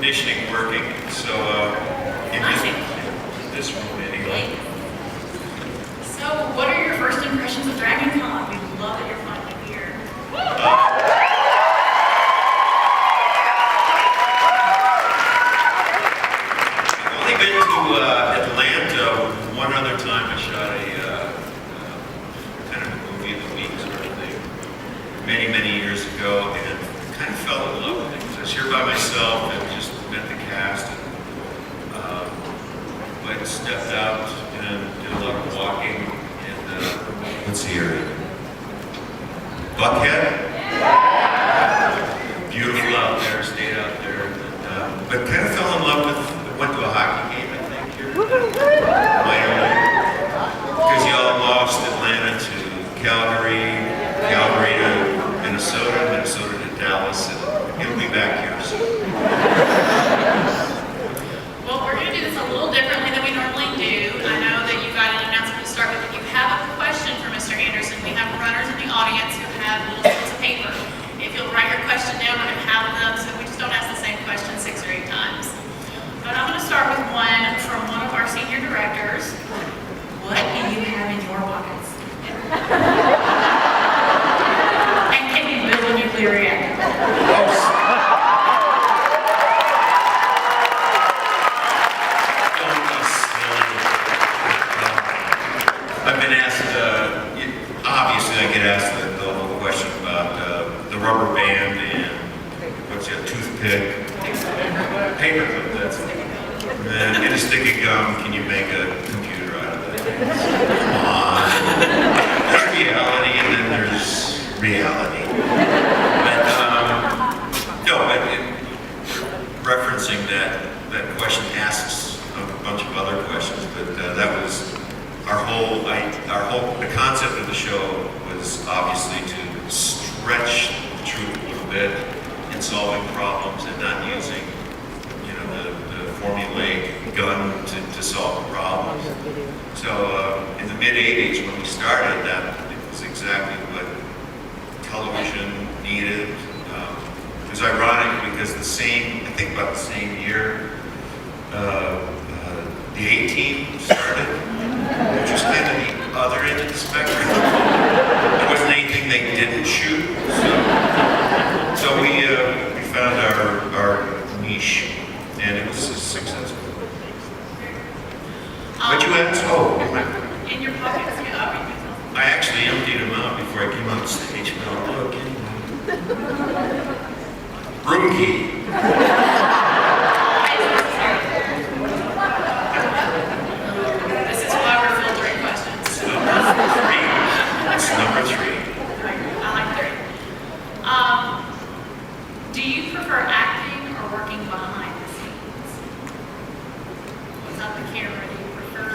conditioning working. So in this room anyway. So, what are your first impressions of Dragon Con? We love that you're finally here. I've only been to Atlanta one other time. I shot a kind of a movie of the week sort of thing many years ago, and kind of fell in love with it. I was here by myself and just met the cast, and went and stepped out and did a lot of walking. And let's see here, Buckhead. Beautiful out there, stayed out there, and, but kind of fell in love with. Went to a hockey game, I think, here. Minor league. Because y'all lost Atlanta to Calgary, Calgary to Minnesota, Minnesota to Dallas, and he'll be back here soon. Well, we're going to do this a little differently than we normally do. I know that you got an announcement to start with. If you have a question for Mr. Anderson, we have runners in the audience who have little slips of paper. If you'll write your question down, we're going to have them, so we just don't ask the same question 6 or 8 times. But I'm going to start with one from one of our senior directors. What do you have in your pockets? And can you build a nuclear reactor? I've been asked, obviously I get asked the whole question about the rubber band and what's that, toothpick, paper clip, that's it. And a stick of gum, can you make a computer out of it? Come on. There's reality and then there's reality. But, no, but referencing that question asks a bunch of other questions, but that was the concept of the show was obviously to stretch the truth a little bit in solving problems and not using, the formulaic gun to solve problems. So in the mid-'80s when we started, that it was exactly what television needed. It was ironic because I think about the same year, the A-Team started, which was kind of the other end of the spectrum. There wasn't anything they didn't shoot. So we found our niche, and it was successful. What'd you ask? Oh, In your pockets, yeah. I actually emptied them out before I came on stage, but I'll do it again. Room key. This is why we're filtering questions. Number 3. That's number 3. I like 3. Do you prefer acting or working behind the scenes? Without the camera, do you prefer?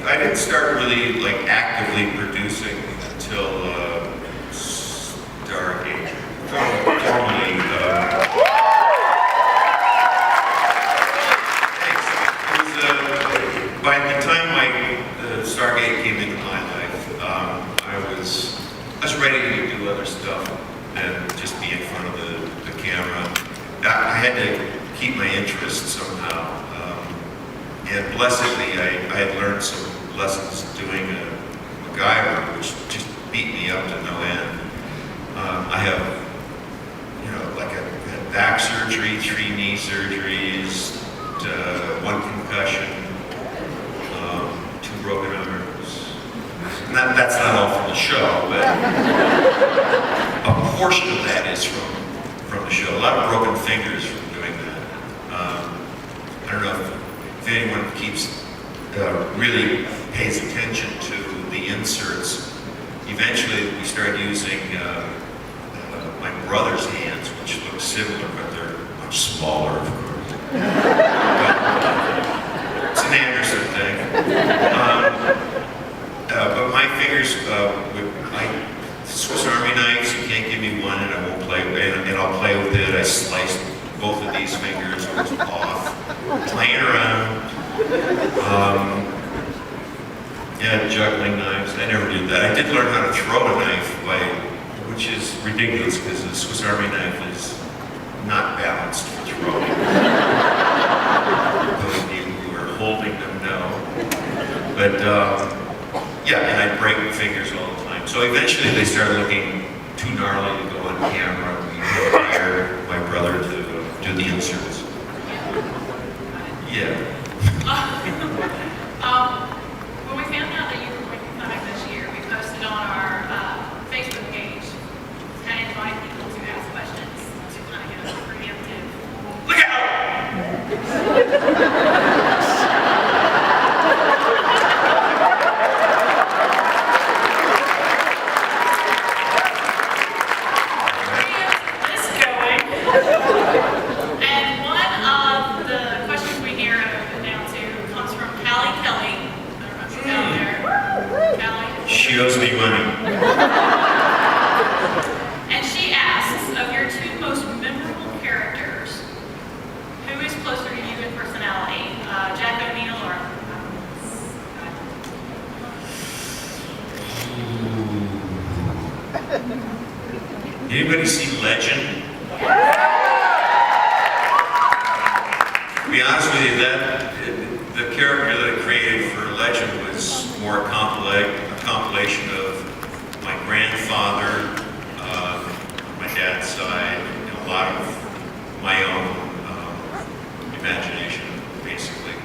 I didn't start really actively producing until Stargate. Formally, thanks. It was, by the time Stargate came into my life, I was ready to do other stuff than just be in front of the camera. I had to keep my interest somehow. And blessedly, I had learned some lessons doing MacGyver, which just beat me up to no end. I have, I had back surgery, 3 knee surgeries, 1 concussion, 2 broken arms. That's not all from the show, but a portion of that is from the show. A lot of broken fingers from doing that. I don't know if anyone really pays attention to the inserts. Eventually we started using my brother's hands, which look similar, but they're much smaller, of course. It's an Anderson thing. But my fingers, Swiss Army knives, you can't give me one and I won't play with it, and I'll play with it. I sliced both of these fingers off, playing around. Yeah, juggling knives. I never did that. I did learn how to throw a knife, which is ridiculous because the Swiss Army knife is not balanced for throwing. Those of you who are holding them know. But yeah, and I break fingers all the time. So eventually they started looking too gnarly to go on camera. We hired my brother to do the inserts. Yeah. When we found out that you were going to come back this year, we posted on our Facebook page, kind of inviting people to ask questions to kind of get a preemptive. Look out! This going. And one of the questions we hear now too comes from Callie Kelly. I don't know if she's out there. Callie. She owes me money. And she asks, of your two most memorable characters, who is closer to you in personality? Jack O'Neill or... Anybody see Legend? To be honest with you, the character that I created for Legend was more a compilation of my grandfather, my dad's side, and a lot of my own imagination, basically.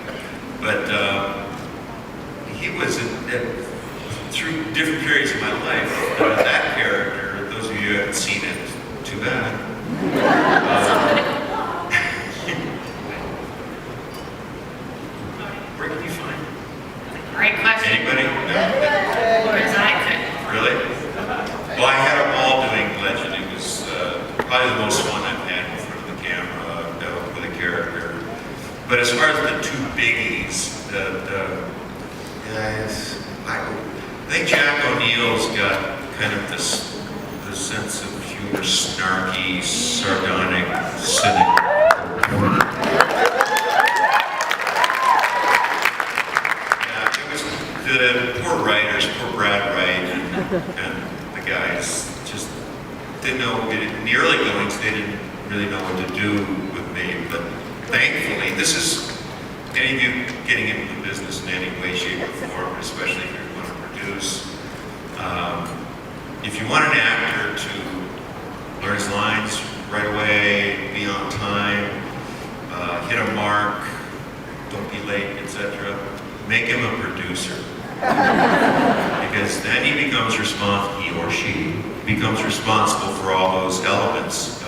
But he was, through different periods of my life, that character, those of you who haven't seen it, too bad. Where can you find it? Great question. Anybody? No? Because I couldn't. Really? Well, I had a ball doing Legend. It was probably the most fun I've had in front of the camera with a character. But as far as the two biggies, I think Jack O'Neill's got kind of the sense of humor, snarky, sardonic, cynic. Yeah, it was the poor writers, poor Brad Wright and the guys just didn't know, in the early goings, they didn't really know what to do with me, but thankfully, this is any of you getting into the business in any way, shape, or form, especially if you want to produce. If you want an actor to learn his lines right away, be on time, hit a mark, don't be late, etc., make him a producer. Because then he becomes responsible, he or she becomes responsible for all those elements,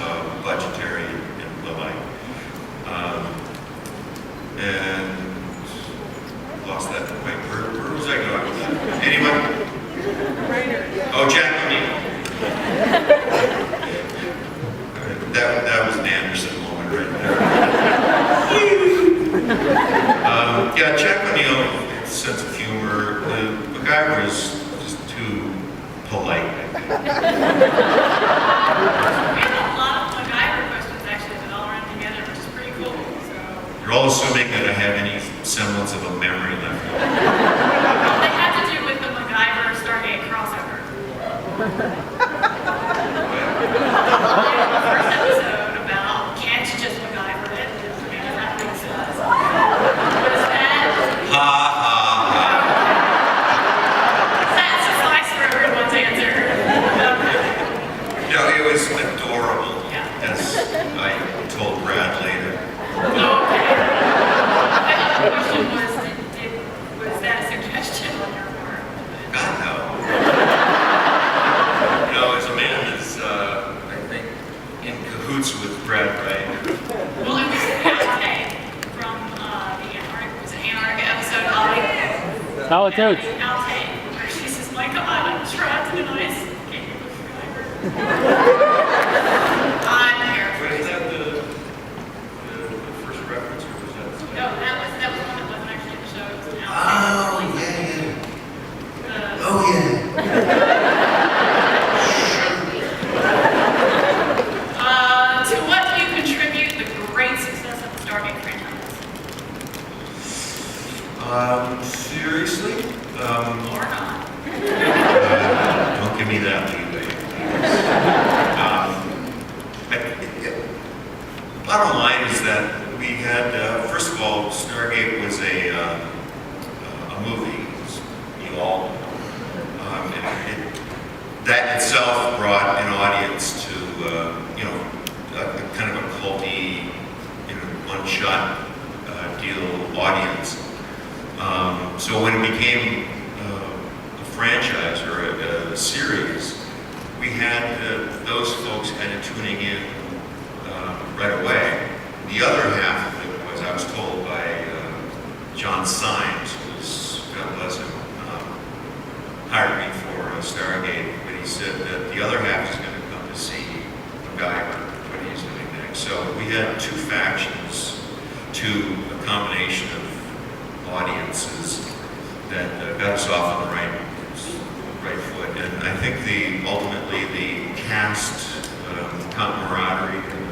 budgetary and the like. And lost that point. Where was I going with that? Anyone? Oh, Jack O'Neill. That was an Anderson moment right there. Yeah, Jack O'Neill, sense of humor. The guy was just too polite. We have a lot of MacGyver questions actually that all run together, which is pretty cool. So. You're all assuming that I have any semblance of a memory left. Well, they have to do with the MacGyver Stargate crossover. The first episode about can't you just MacGyver it? I mean, that makes sense. Was that? Ha ha ha. That suffice for everyone's answer. No, it was adorable, Yeah. as I told Brad later. Okay. My other question was, was that a suggestion on your part? God, no. You know, as a man that's, I think, in cahoots with Brad Wright. Well, it was an outtake from the Antarctica episode, Ollie. Oh, it's out. Outtake, where she says, my God, I'm trapped in an ice cave. I'm here. But is that the first reference, or was that? No, that was one that wasn't actually in the show. It was an outtake. Oh, yeah, yeah. The- Oh, yeah. To what do you contribute the great success of the Stargate franchise? Seriously? bottom line is that we had, first of all, Stargate was a movie, as you all know. That itself brought an audience to, a kind of a culty, one-shot deal audience. So when it became a franchise or a series, we had those folks kind of tuning in right away. The other half of it was, I was told by John Symes, who's, God bless him, hired me for Stargate, but he said that the other half is going to come to see MacGyver, what he's doing next. So we had two factions, a combination of audiences that got us off on the right foot. And I think ultimately the cast camaraderie and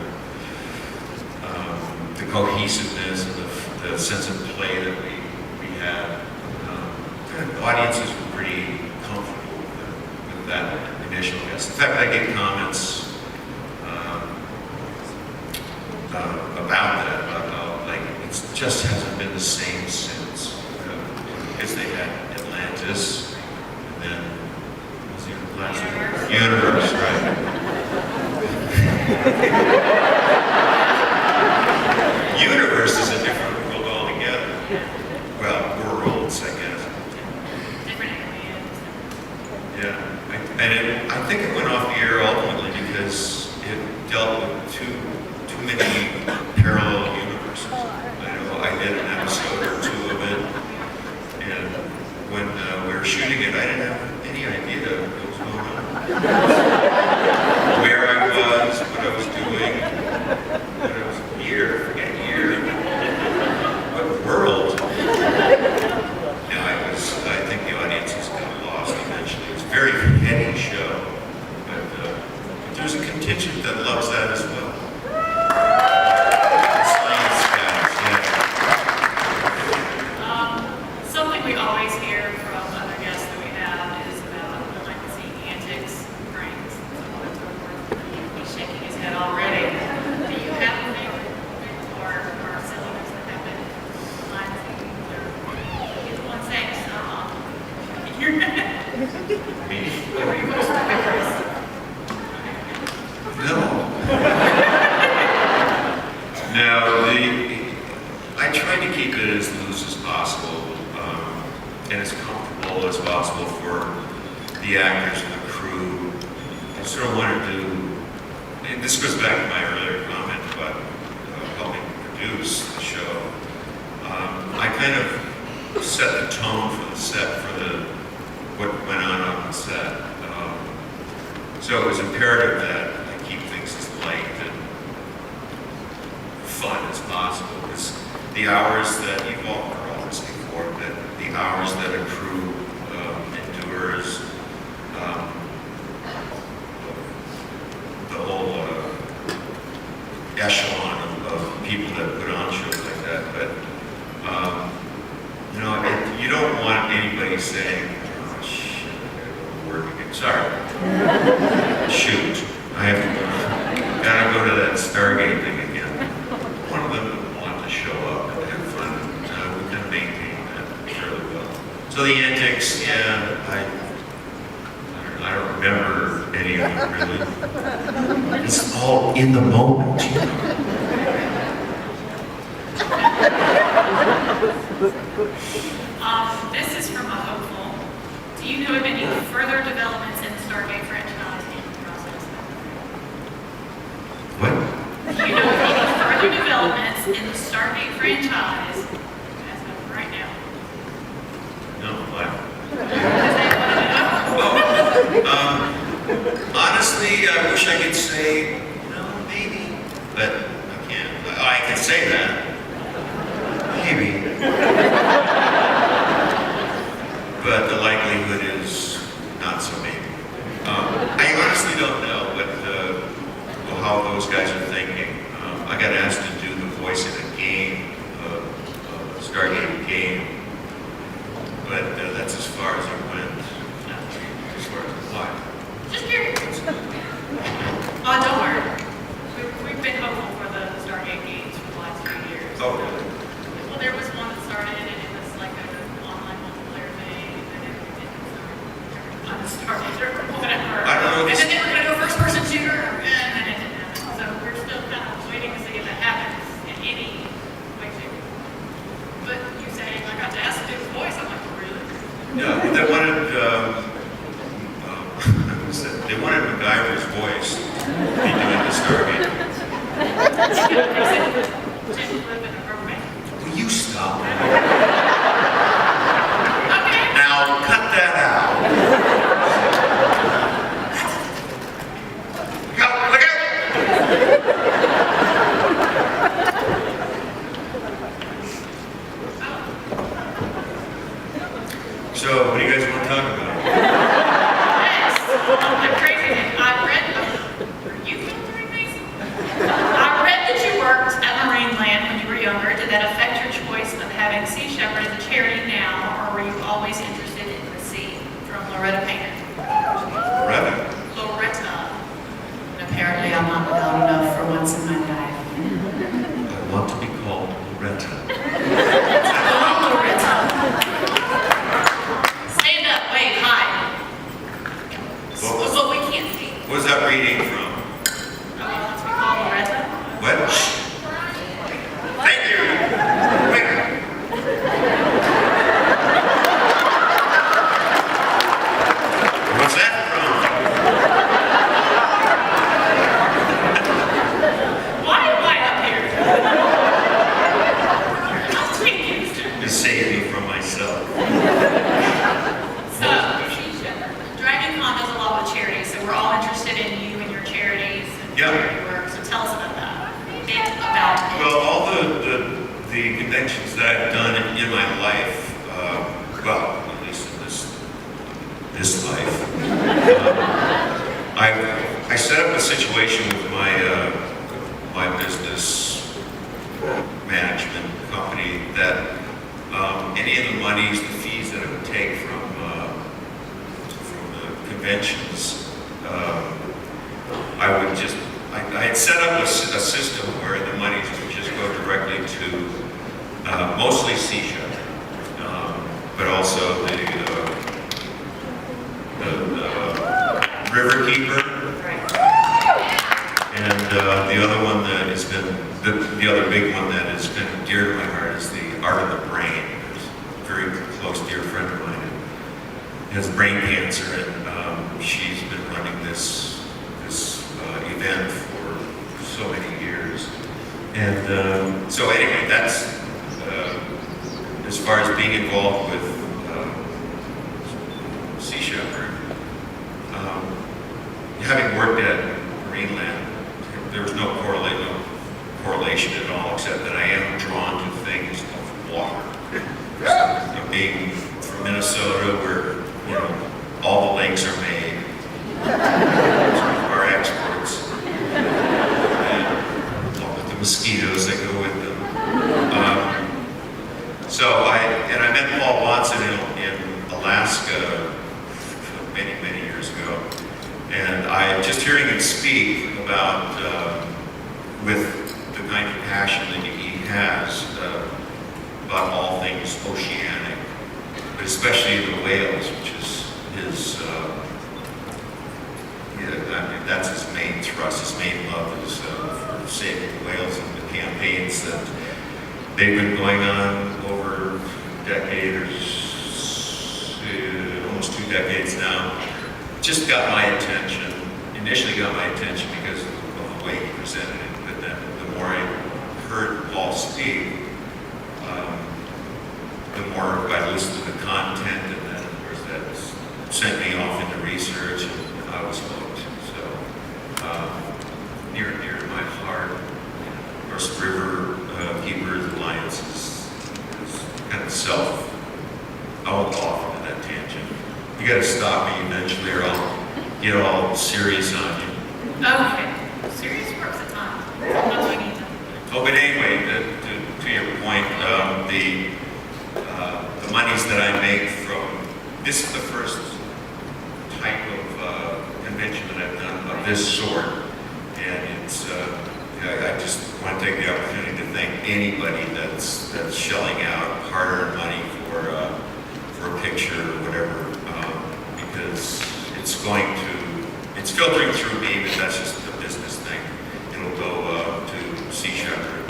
the cohesiveness and the sense of play that we had, the audiences were pretty comfortable with that initial guest. In fact, I get comments about that, about how it just hasn't been the same since. Because they had Atlantis, and then what was the last one? Universe, right? Universe is a different world altogether. Well, worlds, I guess. Different aliens. Yeah, I think it went off the air ultimately because it dealt with too many parallel universes. I know I did an episode or two of it, and when we were shooting it, I didn't have any idea what was going on. Where I was, what I was doing, what world. I think the audiences got lost eventually. It was a very heady show, but there's a contingent that loves that as well. Science guys, yeah. Something we always hear from other guests that we have is about like to see antics, pranks, so on and so forth. He's shaking his head already. Do you have a favorite or silliness that happened behind the scenes, or he's the one saying stop? You're Me? Are you most embarrassed? No. No, I try to keep it as loose as possible, and as comfortable as possible for the actors and the crew. I sort of want to do, and this goes back to my earlier comment about helping produce the show. I kind of set the tone for the set, for what went on the set. So it was imperative that I keep things as light and fun as possible, because the hours that you've all heard all this before, that the hours that a crew endures, the whole echelon of people that put on shows like that, but you don't want anybody saying, "Oh shit, I gotta go to work again." Sorry. Shoot, I have to gotta go to that Stargate thing again. One of them would want to show up and have fun. We can maintain that fairly well. So the antics, yeah, I don't remember any of them really. It's all in the moment, you know. This is from a hopeful. Do you know of any further developments in the Stargate franchise in the process? What? Do you know of any further developments in the Stargate franchise as of right now? No, what? Does anyone know? Honestly, I wish I could say, no, maybe, but I can't. I can say that. Maybe. But the likelihood is not so maybe. I honestly don't know how those guys are thinking. I got asked to do the voice in a game, a Stargate game, but that's as far as it went, as far as applied. Just curious. Oh, don't worry. We've been hopeful for the Stargate rubber band. Will you stop? Okay. Now, cut that out. Go, look out! So, what do you guys want to talk about? Next, the crazy thing, I read, are you filtering these? I read that you worked at Marineland when you were younger. Did that affect your choice of having Sea Shepherd as a charity now, or were you always interested in the sea? From Loretta Painter. Loretta. Loretta. And apparently I'm not without enough for once in my life. I want to be called Loretta. Oh, Loretta. Stand up, wave, hi. But we can't see. What's that reading from? Oh, let's be called Loretta. What? Thank you. Wait. What's that from? Why am I up here? I'm Twin Houston. To save me from myself. So, Dragon Con does a lot with charities, so we're all interested in you and your charities and Yeah. charity work. So tell us about that. About it. Well, all the conventions that I've done in my life, well, at least in this life, I set up a situation with my business management company that any of the monies, the fees that it would take from the conventions, I had set up a system where the monies would just go directly to mostly Sea Shepherd, but also the Riverkeeper, and the other one that has been the other big one that has been dear to my heart is the Art of the Brain. It's a very close, dear friend of mine who has brain cancer, and she's been running this event for so many years. And so anyway, that's as far as being involved with Sea Shepherd. Having worked at Marineland, there was no correlation at all, except that I am drawn to things of water. Being from Minnesota, where all the lakes are made, our exports, and all with the mosquitoes that go with them. So I met Paul Watson in Alaska many years ago, and just hearing him speak about with the kind of passion that he has about all things oceanic, but especially the whales, which is his. That's his main thrust, his main love is for saving the whales and the campaigns that they've been going on over a decade or almost 2 decades now. Just got my attention, initially got my attention because of the way he presented it, but then the more I heard Paul speak, the more I listened to the content, and then of course that sent me off into research, and I was hooked. So near to my heart. Of course, River Keepers Alliance is kind of I'll go off into that tangent. You got to stop me eventually, or I'll get all serious on you. Okay. Serious works at times. Sometimes we need them. Oh, but anyway, to your point, the monies that I make from this is the first type of convention that I've done of this sort, and it's I just want to take the opportunity to thank anybody that's shelling out hard-earned money for a picture or whatever, because it's filtering through me, but that's just the business thing. It'll go to Sea Shepherd.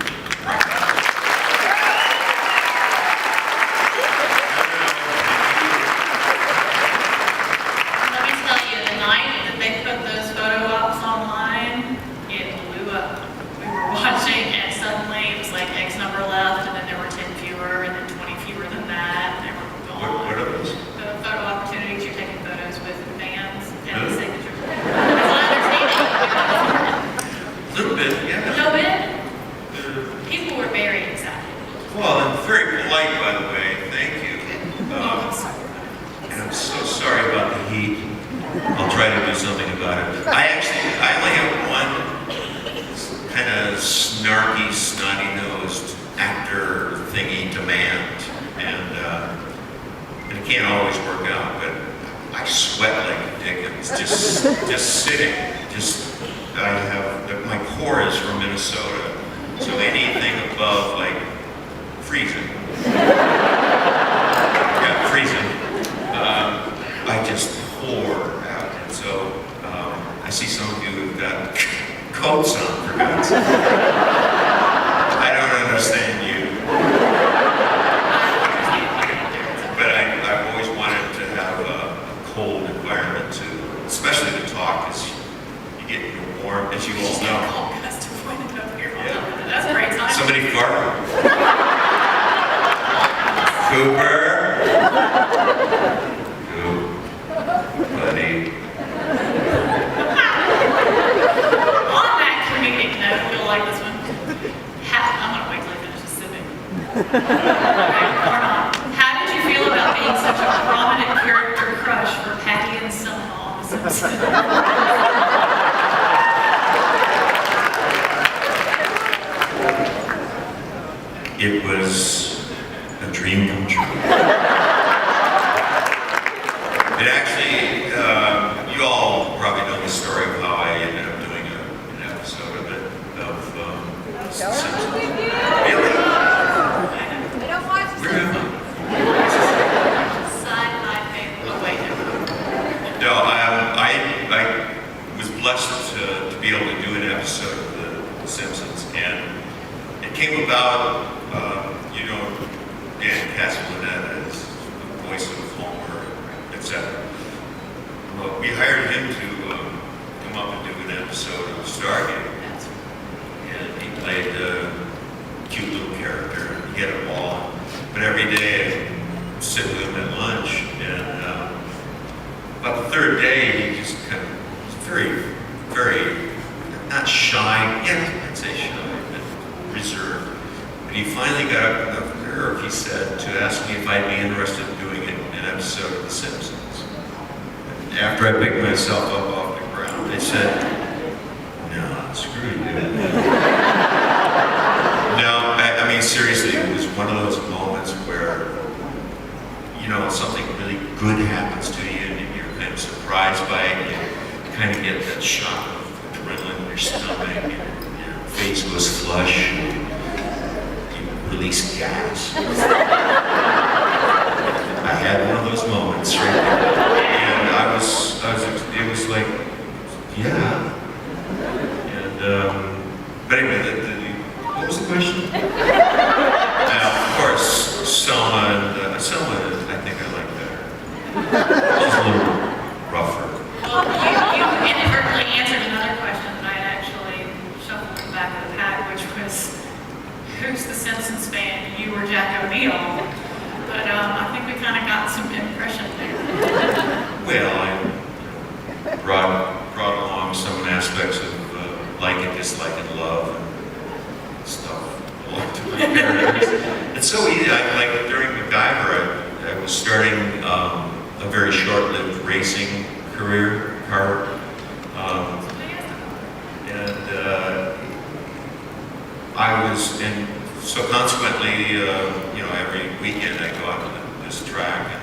Let me tell you, the night that they put those photo ops online, it blew up. We were watching bit, yeah. No bid? People were very excited. Well, and very polite, by the way. Thank you. Oh, I'm sorry. And I'm so sorry about the heat. I'll try to do something about it. I only have one kind of snarky, snotty-nosed actor thingy demand, and it can't always work out. But I sweat like a dickens, just sitting. I have my core is from Minnesota, so anything above like freezing. Yeah, freezing. I just pour out, and so I see some of you who've got coats on, for God's sake. I don't understand you, but I've always wanted to have a cold environment too, especially to talk, because you get warm, as you all know. Yeah. That's a great time. Somebody fart. Cooper. Buddy. On that comedic note, you'll like this one. I'm going to wait till I finish this sipping. How did you feel about being such a prominent character crush for Patty and Selma on The Simpsons? It was a dream come true. It actually, you all probably know the story of how I ended up doing an episode of it, of Simpsons. Really? I don't watch Where am I? Side by favorite. Oh, wait, never mind. No, I was blessed to be able to do an episode of The Simpsons, and it came about, you know, Dan Castellaneta is the voice of Homer, etc. Well, we hired him to come up and do an episode of Stargate, and he played a cute little character. He had a ball, but every day I'd sit with him at lunch, and about the third day, he just kind of was very, not shy, yeah, I'd say shy, but reserved. But he finally got up enough nerve, he said, to ask me if I'd be interested in doing an episode of The Simpsons. And after I picked myself up off the ground, I said, no, screw you. No, I mean, seriously, it was one of those moments where, you know, something really good happens to you and you're kind of surprised by it. You kind of get that shock of adrenaline in your stomach and your face goes flush. Release gas. I had one of those moments right there, and it was like, yeah. And but anyway, what was the question? Of course, Selma, I think I like better. She's a little rougher. Well, you inadvertently answered another question that I had actually shuffled in the back of the pack, which was, who's the Simpsons fan? You or Jack O'Neill? But I think we kind of got some impression there. Well, I brought along some aspects of like and dislike and love and stuff along to my characters. It's so easy. Like during MacGyver, I was starting a very short-lived racing career, car, and so consequently, you know, every weekend I go out to this track, and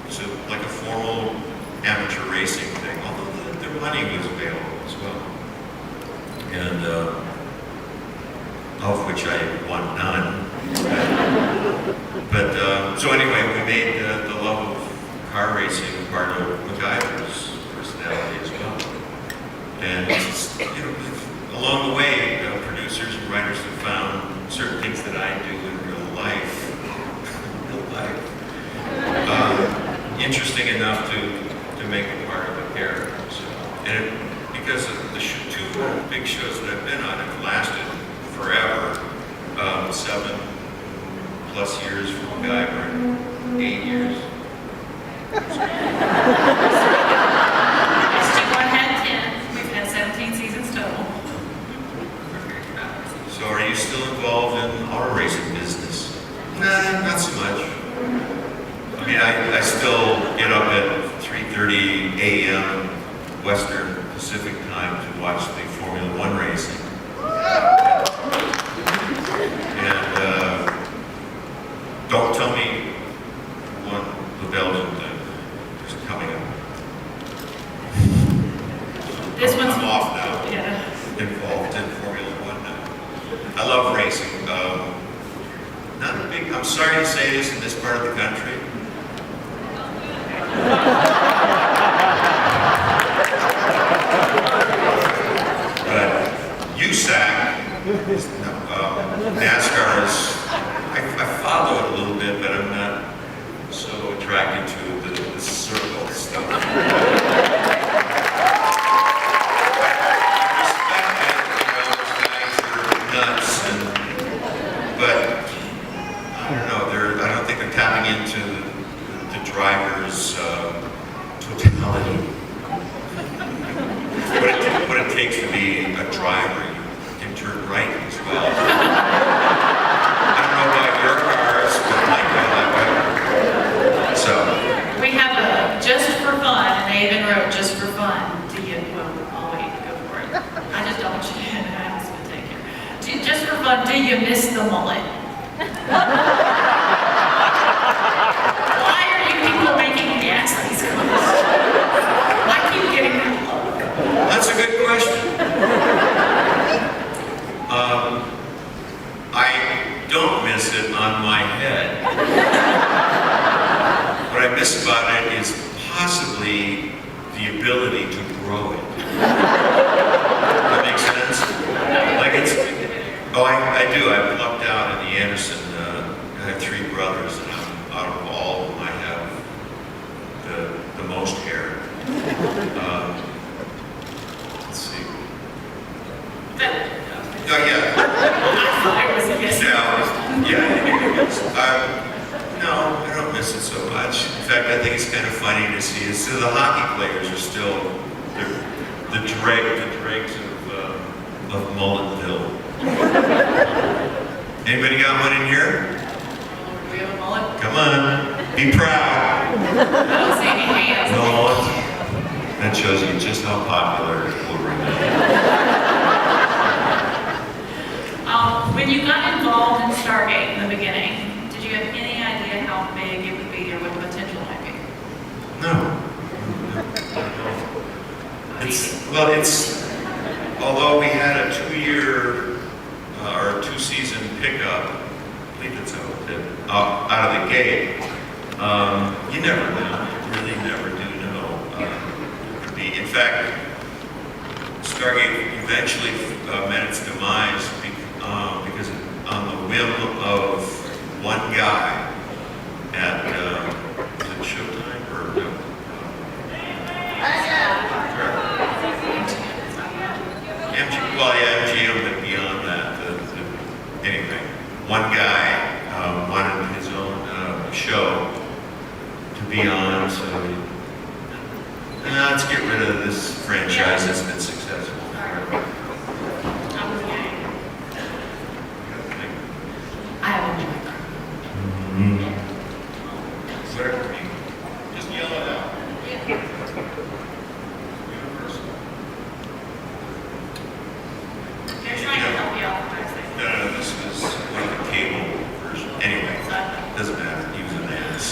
it's like a formal amateur racing thing, although the money was available as well, and of which I won none. But so anyway, we made the love of car racing part of MacGyver's personality as well, and it's, you know, along the way, producers and writers have found certain things that I do in real life, interesting enough to make it part of a character. So, and because of the two big shows that I've been on have lasted forever, 7+ years for MacGyver and 8 years. SG1 had 10. We've had 17 seasons total. So are you still involved in auto racing business? Nah, not so much. I mean, I still get up at 3:30 a.m. Western Pacific time to watch the Formula One racing. And don't tell me one the Belgian thing is coming up. This one's. I'm off now. Yeah. Involved in Formula One now. I love racing. Not a big. I'm sorry to say this in this part of the country. But USAC, NASCAR is. I follow it a little bit, but I'm not so attracted to the circle stuff. Nuts, but I don't know. I don't think they're tapping into the driver's totality. What it takes to be a driver. You can turn right as well. I don't know about your cars, but my car that way. So We have a just for fun, and they even wrote just for fun. Do you, well, I'll wait, go for it. I just don't want you to have to take it. Just for fun, do you miss the mullet? Why are you people making me ask these questions? I keep getting that look. that's a good question. I don't miss it on my head. What I miss about it is possibly the ability to grow it. That makes sense? Like it's, oh, I do. I plucked out in the Anderson, I have 3 brothers, and out of all of them, I have the most hair. Let's see. Oh, yeah. I was a yes. No, I don't miss it so much. In fact, I think it's kind of funny to see it. So the hockey players are still the dregs of Mulletville. Anybody got one in here? We have a mullet. Come on, be proud. I don't see any hands. No, that shows you just how popular it will remain. When you got involved in Stargate in the beginning, did you have any idea how big it would be or what the potential might be? No. Although we had a 2-year or 2-season pickup, I believe that's how it did, out of the gate, you never know. You really never do know. It could be. In fact, Stargate eventually met its demise because on the whim of one guy at was it Showtime or no? MGM, but beyond that, anyway, one guy wanted his own show to be on, so let's get rid of this franchise that's been successful. I have a mullet. Whatever you mean. Just yell it out. Universal. They're trying to help you out with my thing. No, this is one of the cable version. Anyway, doesn't matter. He was an ass.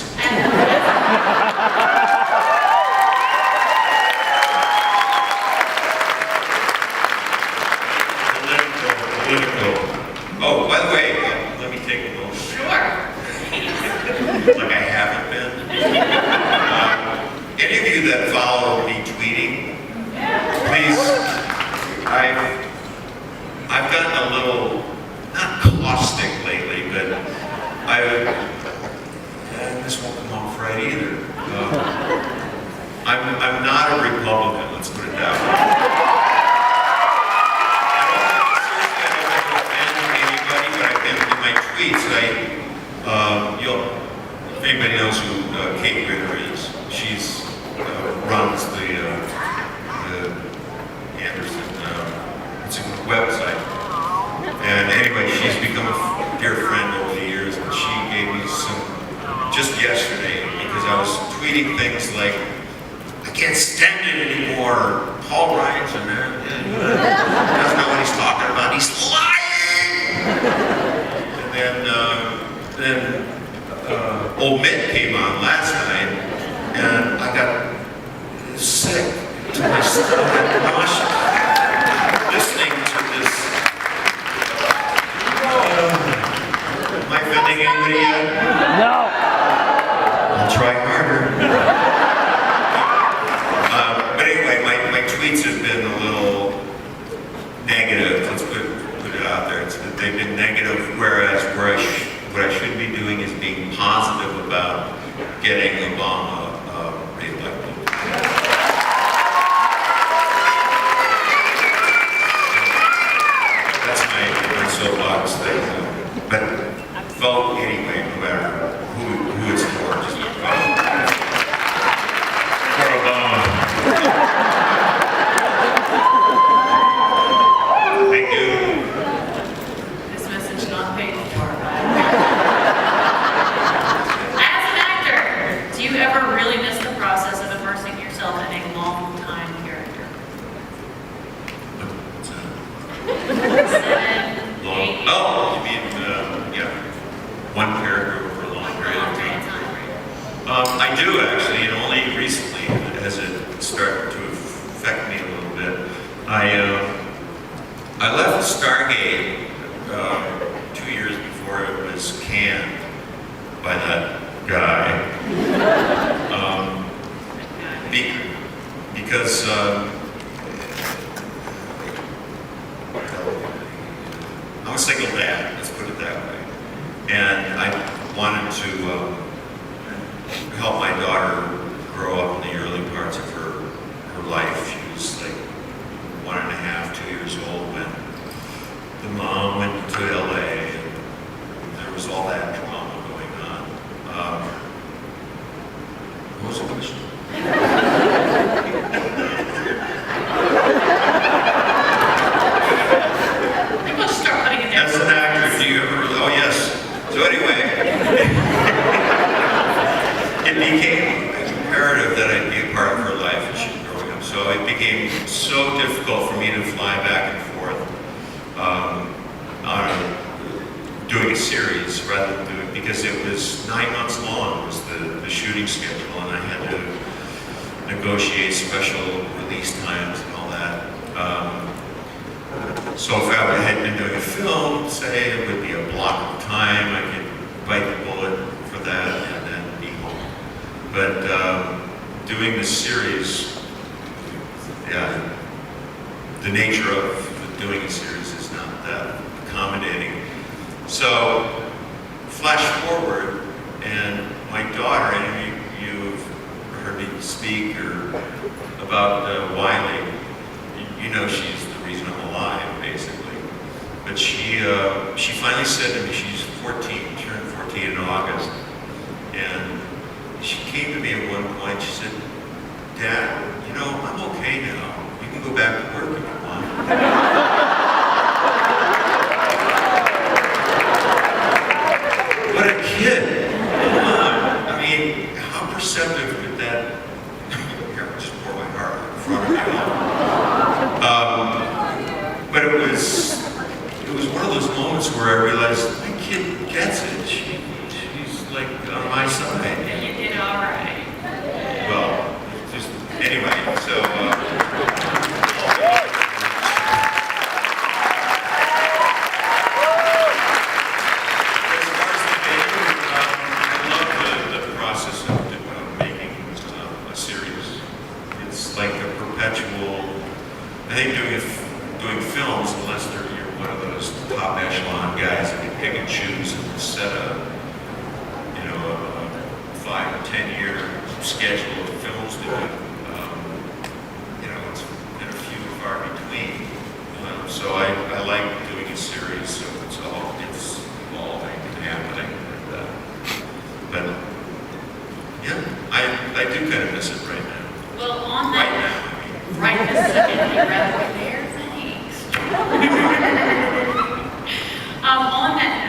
Political. Oh, by the way, let me take a moment. Sure. Like I haven't been. Any of you that follow me tweeting, please, I've gotten a little, not caustic lately, but this won't come off right either. I'm not a Republican, let's put it that way. Tweets, if anybody knows who Kate Ritter is, she's runs the Anderson website, and a dear friend over the years, and she gave me some, just yesterday, because I was tweeting things like, I can't stand it anymore. Paul Ryan's a man. Doesn't know what he's talking about. He's lying. And then Old Mitt came on last night, and I got sick to my stomach, nauseous, listening to this. Am I offending anybody yet? No. I'll try harder. But anyway, my tweets have been a little negative. Let's put it out there. They've been negative, whereas what I should be doing is being positive about getting Obama reelected. That's my soapbox thing. But vote anyway, no matter who it's for. Just vote. For Obama. Thank you. This message not paid for. As an actor, do you ever really miss the process of immersing yourself in a long-time character? What's that? 7, 8 Oh, you mean, yeah, one character over a long period of time. I do actually, and only recently has it started to affect me a little bit. I left Stargate 2 years before it was canned by that guy. Because I'm a single dad, let's put it that way. And I wanted to help my daughter grow up in the early parts of her life. She was like 1.5, 2 years old when the mom went to LA, and there was all that drama going on. What was the question? Maybe I'll just start putting it down. As an actor, do you ever, oh yes. So anyway, it became imperative that I be a part of her life as she was growing up. So it became so difficult for me to fly back and forth doing a series rather than doing, because it was 9 months long was the shooting schedule, and I had to negotiate special release times and all that. So if I had been doing a film, say, it would be a block of time. I could bite the bullet for that and then be home. But doing this series, yeah, the nature of doing a series is not that accommodating. So, flash forward, and my daughter, and you've heard me speak about Wiley. You know she's the reason I'm alive, basically. But she finally said to me, she's 14, turned 14 in August, and she came to me at one point, she said, Dad, you know, I'm okay now. You can go back to work if you want. What a kid. I mean, how perceptive could that, here, I'll just pour my heart out in front of you. But it was one of those moments where I realized my kid gets it. She's like on my side. And you did all right. Well, just anyway, so as far as the baby, I love the process of making a series. It's like a perpetual. I think doing films, unless you're one of those top echelon guys that can pick and choose and set a 5 or 10 year schedule of films to do. It's been a few far between. So I like doing a series, so it's evolving and happening. But yeah, I do kind of miss it right now. Well, on Right that, now, I mean. right this second, you're right there, thanks. On that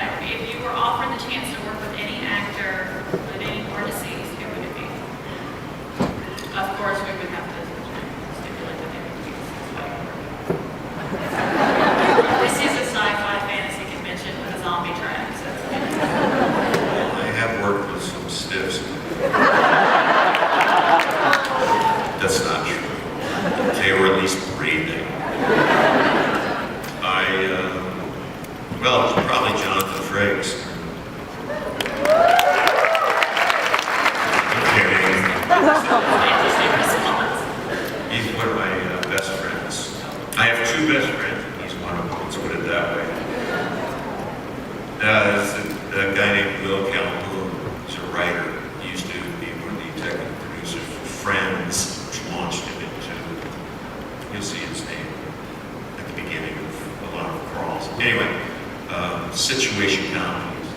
well, it's probably Jonathan Frakes. I'm kidding. Interesting response. He's one of my best friends. I have two best friends, and he's one of them. Let's put it that way. There's a guy named Will Calhoun. He's a writer. He used to be one of the executive producers for Friends, which launched him into, you'll see his name at the beginning of a lot of crawls. Anyway, situation comedies.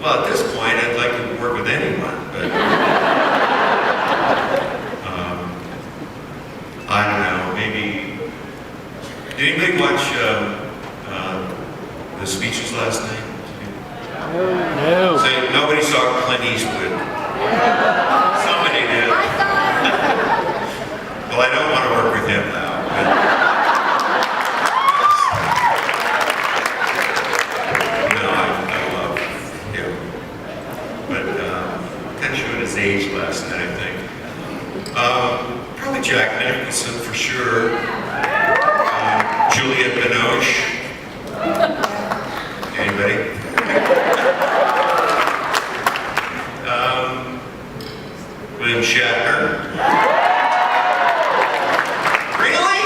Well, at this point, I'd like to work with anyone, but I don't know. Maybe. Did anybody watch the speeches last night? No. So nobody saw Clint Eastwood. Somebody did. I thought, Well, I don't want to work with him now. No, I love him. But kind of showed his age last night, I think. Probably Jack Nicholson for sure. Juliette Binoche. Anybody? William Shatner. Really?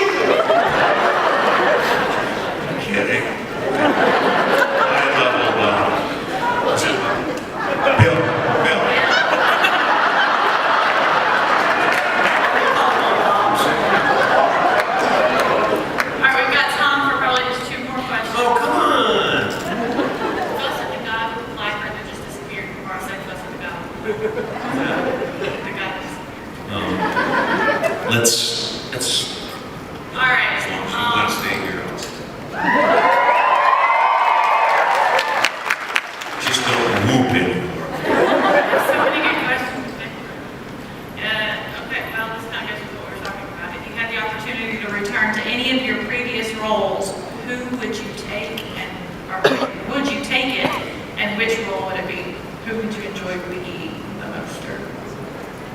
I'm kidding. I love what's it? Bill. All right, we've got time for probably just two more questions. Oh, come on. Fuss at the guy with the lighter that just disappeared before I said fuss at the guy. The guy that disappeared. Let's, All right. as long as you want to stay here. Just don't whoop anymore. So many good questions. Okay, well, this kind of goes with what we're talking about. If you had the opportunity to return to any of your previous roles, who would you take or would you take it, and which role would it be? Who would you enjoy being the most?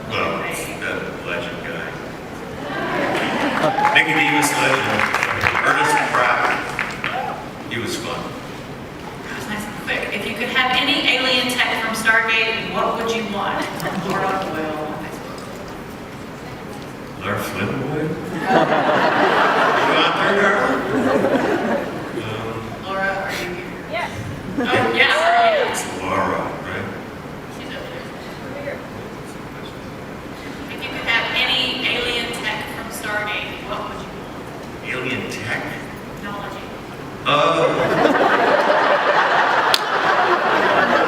Well, that legend guy. Nicodemus legend. Ernest Pratt. He was fun. That was nice and quick. If you could have any alien tech from Stargate, what would you want? Laura Doyle on Facebook. Lara Flynn would. You out there, darling? Laura, are you here? yes. Oh, yeah, It's Laura, right? she's over there. If you could have any alien tech from Stargate, what would you want? Alien tech? Technology.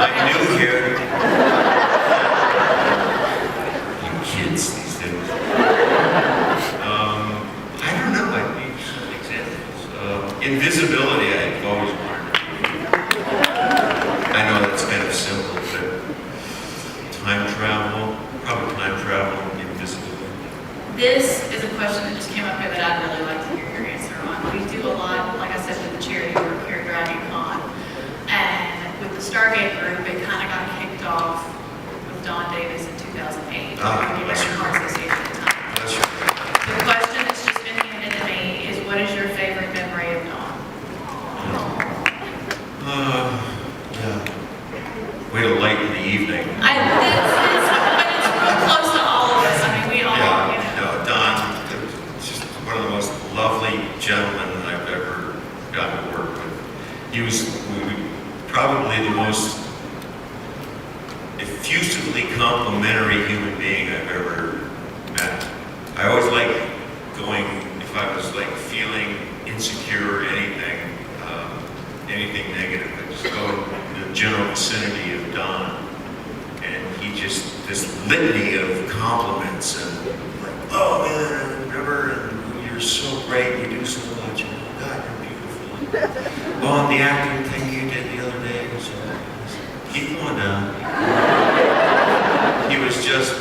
Like new here. You kids these days. I don't know. I need some examples. Invisibility, I've always wanted to be. I know that's kind of simple, but time travel, probably time travel, invisibility. This is a question that just came up here that I'd really like to hear your answer on. We do a lot, like I said, with the charity work here at Dragon Con. And with the Stargate group, it kind of got kicked off with Don Davis in 2008. Ah, the bless American her. Heart Association at the time. That's your The question that's just been handed to me is, what is your favorite memory of Dawn? yeah. Way to lighten the evening. But it's real close to all of us. I mean, we all, Yeah, no, Don, just one of the most lovely gentlemen I've ever gotten to work with. He was probably the most effusively complimentary human being I've ever met. I always like going, if I was like feeling insecure or anything, anything negative, I just go in the general vicinity of Don, and he just, this litany of compliments and like, oh man, I remember, and you're so great, you do so much, and oh God, you're beautiful. Oh, and the acting thing you did the other day was keep going down. He was just,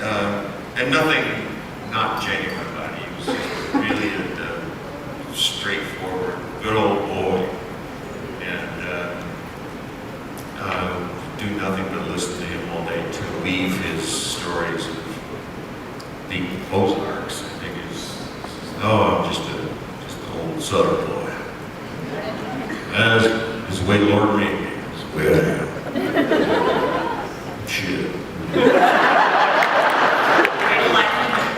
and nothing not genuine about it. He was just really straightforward, good old boy. And do nothing but listen to him all day to weave his stories of the Ozarks, I think I'm just an old Southern boy. That's the way the Lord made me. That's the way I am. Shit.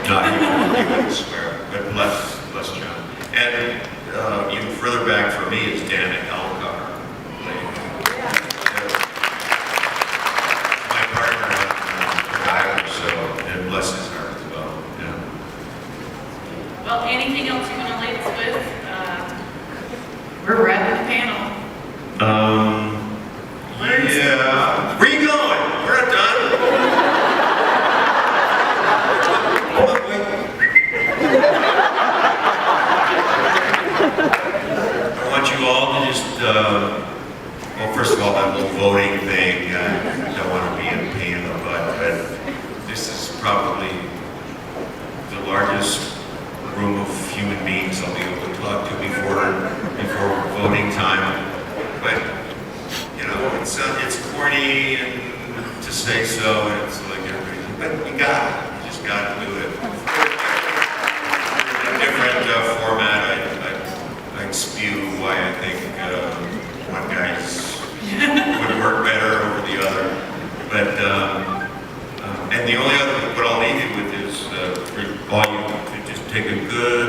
No, he wouldn't swear, but bless John. And even further back for me is Dana Elgar. My partner on Iowa, so, and bless his heart as well. Yeah. Well, anything else you want to leave us with? We're wrapping the panel. Yeah. Where you going? We're not done. Hold on, wait. I want you all to just, well, first of all, that little voting thing, I don't want to be a pain in the butt, but this is probably the largest room of human beings I'll be able to talk to before voting time. But, you know, it's corny and to say so, and it's like everybody, but you got it. You just got to do it. In a different format, I spew why I think one guy's would work better over the other. But and the only other what I'll leave you with is for all you to just take a good